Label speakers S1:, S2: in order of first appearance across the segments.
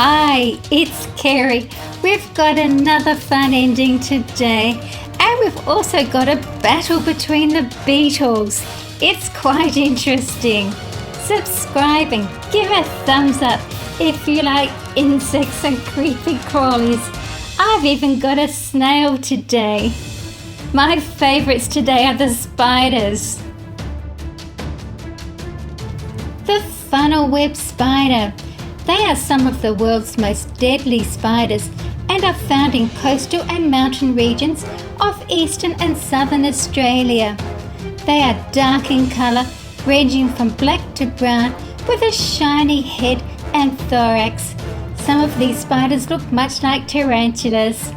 S1: Hi, it's Kerry. We've got another fun ending today, and we've also got a battle between the beetles. It's quite interesting. Subscribe and give a thumbs up if you like insects and creepy crawlies. I've even got a snail today. My favourites today are the spiders. The funnel web spider. They are some of the world's most deadly spiders and are found in coastal and mountain regions of eastern and southern Australia. They are dark in colour, ranging from black to brown, with a shiny head and thorax. Some of these spiders look much like tarantulas.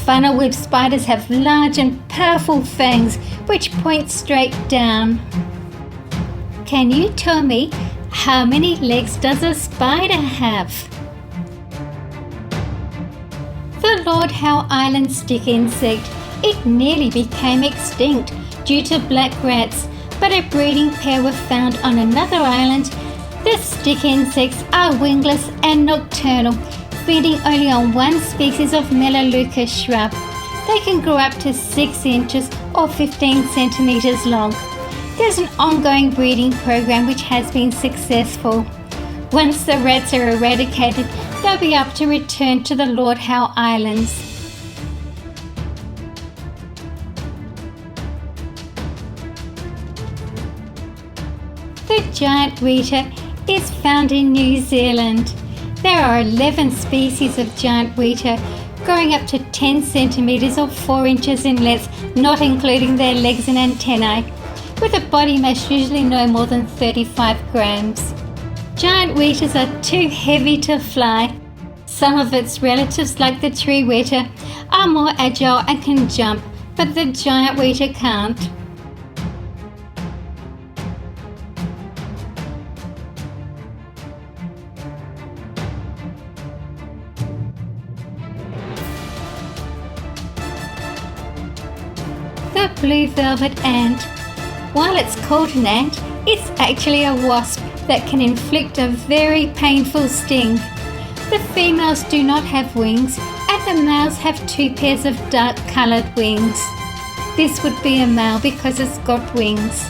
S1: Funnel web spiders have large and powerful fangs which point straight down. Can you tell me, how many legs does a spider have? The Lord Howe Island stick insect. It nearly became extinct due to black rats, but a breeding pair were found on another island. The stick insects are wingless and nocturnal, feeding only on one species of melaleuca shrub. They can grow up to 6 inches or 15 centimetres long. There's an ongoing breeding program which has been successful. Once the rats are eradicated, they'll be able to return to the Lord Howe Islands. The giant Weta is found in New Zealand. There are 11 species of giant Weta, growing up to 10 centimetres or 4 inches in length, not including their legs and antennae, with a body mass usually no more than 35 grams. Giant Wetas are too heavy to fly. Some of its relatives, like the tree Weta, are more agile and can jump, but the giant Weta can't. The blue velvet ant. While it's called an ant, it's actually a wasp that can inflict a very painful sting. The females do not have wings, and the males have 2 pairs of dark coloured wings. This would be a male because it's got wings.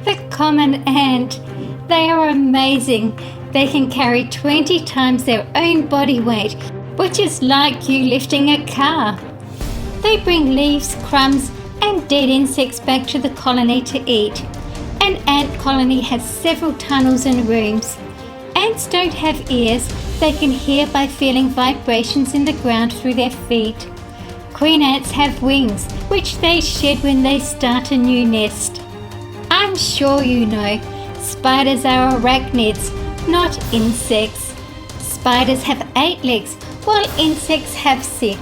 S1: The common ant. They are amazing. They can carry 20 times their own body weight, which is like you lifting a car. They bring leaves, crumbs, and dead insects back to the colony to eat. An ant colony has several tunnels and rooms. Ants don't have ears. They can hear by feeling vibrations in the ground through their feet. Queen ants have wings, which they shed when they start a new nest. I'm sure you know, spiders are arachnids, not insects. Spiders have 8 legs, while insects have 6.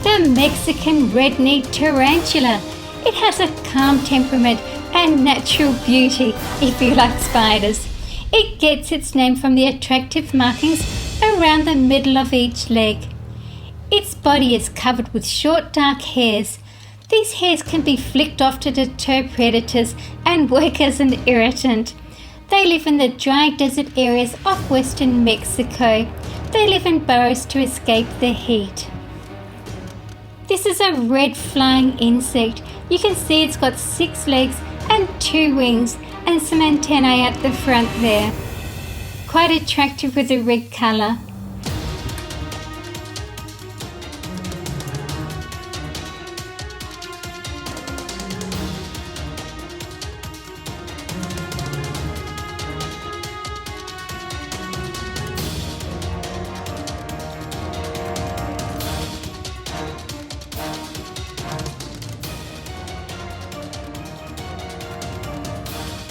S1: The Mexican red-kneed tarantula. It has a calm temperament and natural beauty, if you like spiders. It gets its name from the attractive markings around the middle of each leg. Its body is covered with short dark hairs. These hairs can be flicked off to deter predators and work as an irritant. They live in the dry desert areas of western Mexico. They live in burrows to escape the heat. This is a red flying insect. You can see it's got 6 legs and 2 wings and some antennae at the front there. Quite attractive with a red colour.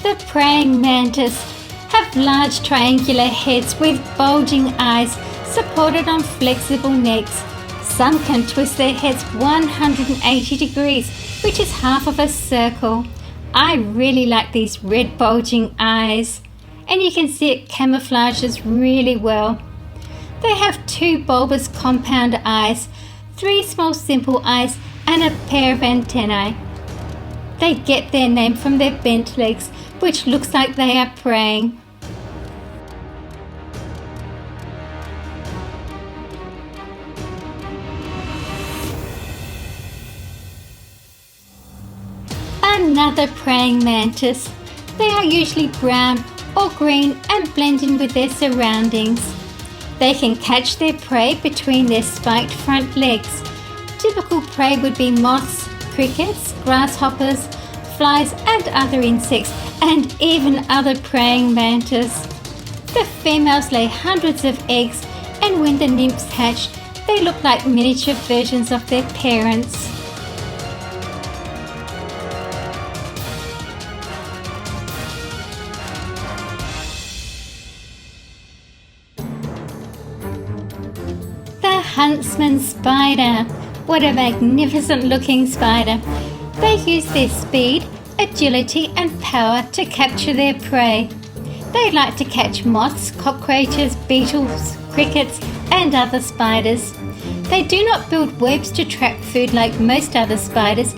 S1: The praying mantis have large triangular heads with bulging eyes supported on flexible necks. Some can twist their heads 180 degrees, which is half of a circle. I really like these red bulging eyes, and you can see it camouflages really well. They have 2 bulbous compound eyes, 3 small simple eyes, and a pair of antennae. They get their name from their bent legs, which looks like they are praying. Another praying mantis. They are usually brown or green and blend in with their surroundings. They can catch their prey between their spiked front legs. Typical prey would be moths, crickets, grasshoppers, flies and other insects, and even other praying mantis. The females lay hundreds of eggs, and when the nymphs hatch, they look like miniature versions of their parents. Huntsman Spider. What a magnificent looking spider. They use their speed, agility and power to capture their prey. They like to catch moths, cockroaches, beetles, crickets and other spiders. They do not build webs to trap food like most other spiders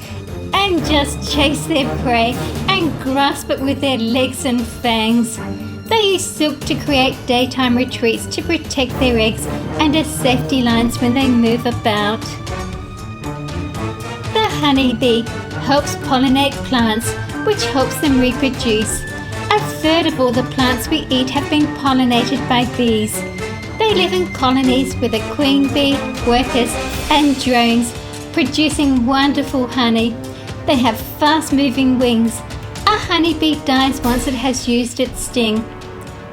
S1: and just chase their prey and grasp it with their legs and fangs. They use silk to create daytime retreats to protect their eggs and as safety lines when they move about. The honeybee helps pollinate plants, which helps them reproduce. 1/3 of all the plants we eat have been pollinated by bees. They live in colonies with a queen bee, workers and drones, producing wonderful honey. They have fast-moving wings. A honeybee dies once it has used its sting.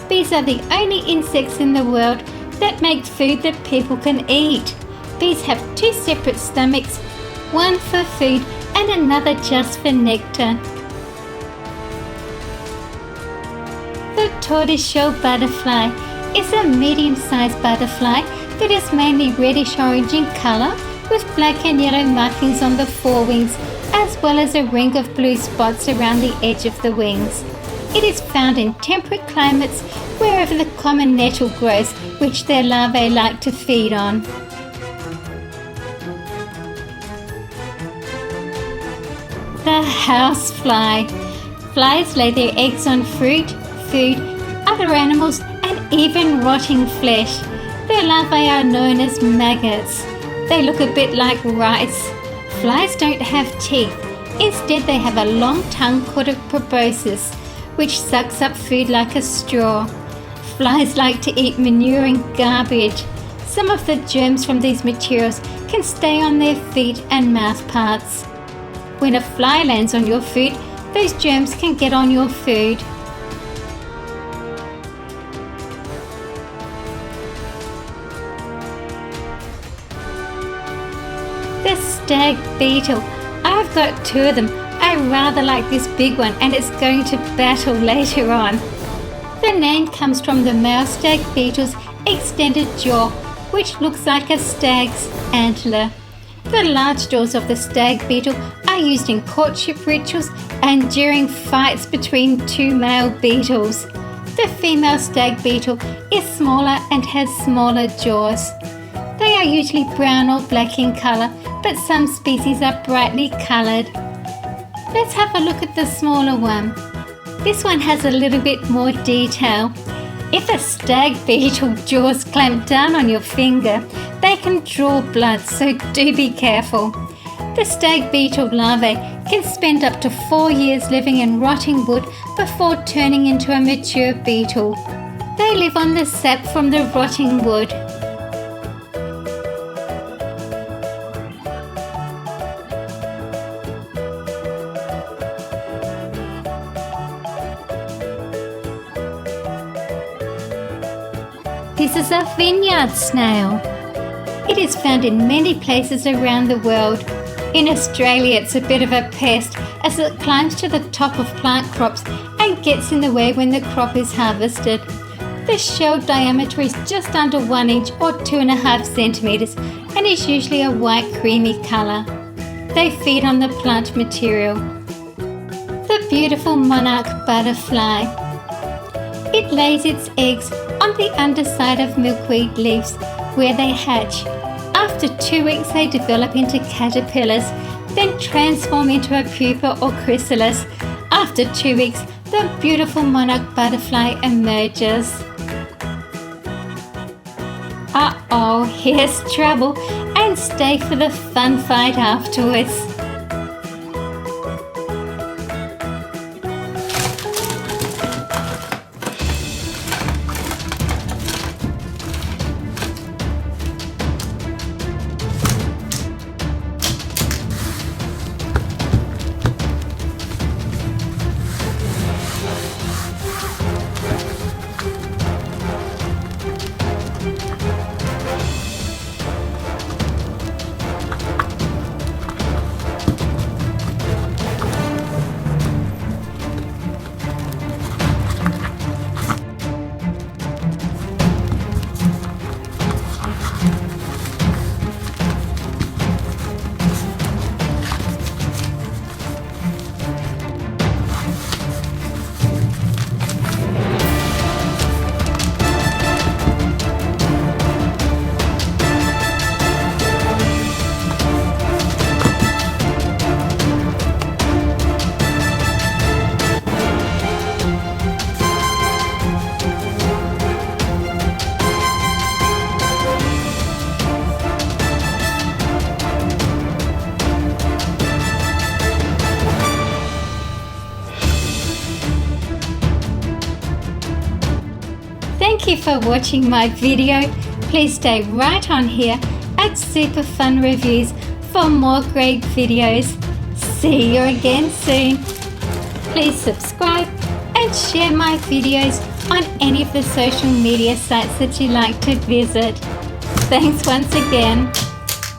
S1: Bees are the only insects in the world that make food that people can eat. Bees have 2 separate stomachs, one for food and another just for nectar. The tortoiseshell butterfly is a medium-sized butterfly that is mainly reddish-orange in colour with black and yellow markings on the forewings, as well as a ring of blue spots around the edge of the wings. It is found in temperate climates wherever the common nettle grows, which their larvae like to feed on. The housefly. Flies lay their eggs on fruit, food, other animals and even rotting flesh. Their larvae are known as maggots. They look a bit like rice. Flies don't have teeth. Instead they have a long tongue called a proboscis, which sucks up food like a straw. Flies like to eat manure and garbage. Some of the germs from these materials can stay on their feet and mouth parts. When a fly lands on your food, those germs can get on your food. The Stag Beetle. I've got 2 of them. I rather like this big one and it's going to battle later on. The name comes from the male stag beetle's extended jaw, which looks like a stag's antler. The large jaws of the stag beetle are used in courtship rituals and during fights between 2 male beetles. The female stag beetle is smaller and has smaller jaws. They are usually brown or black in colour, but some species are brightly coloured. Let's have a look at the smaller one. This one has a little bit more detail. If a stag beetle jaws clamp down on your finger, they can draw blood, so do be careful. The stag beetle larvae can spend up to 4 years living in rotting wood before turning into a mature beetle. They live on the sap from the rotting wood. This is a vineyard snail. It is found in many places around the world. In Australia it's a bit of a pest as it climbs to the top of plant crops and gets in the way when the crop is harvested. The shell diameter is just under 1 inch or 2.5 centimetres and is usually a white creamy colour. They feed on the plant material. The beautiful monarch butterfly. It lays its eggs on the underside of milkweed leaves where they hatch. After 2 weeks they develop into caterpillars, then transform into a pupa or chrysalis. After 2 weeks, the beautiful monarch butterfly emerges. Uh-oh, here's trouble, and stay for the fun fight afterwards. Thank you for watching my video. Please stay right on here at Super Fun Reviews for more great videos. See you again soon. Please subscribe and share my videos on any of the social media sites that you like to visit. Thanks once again.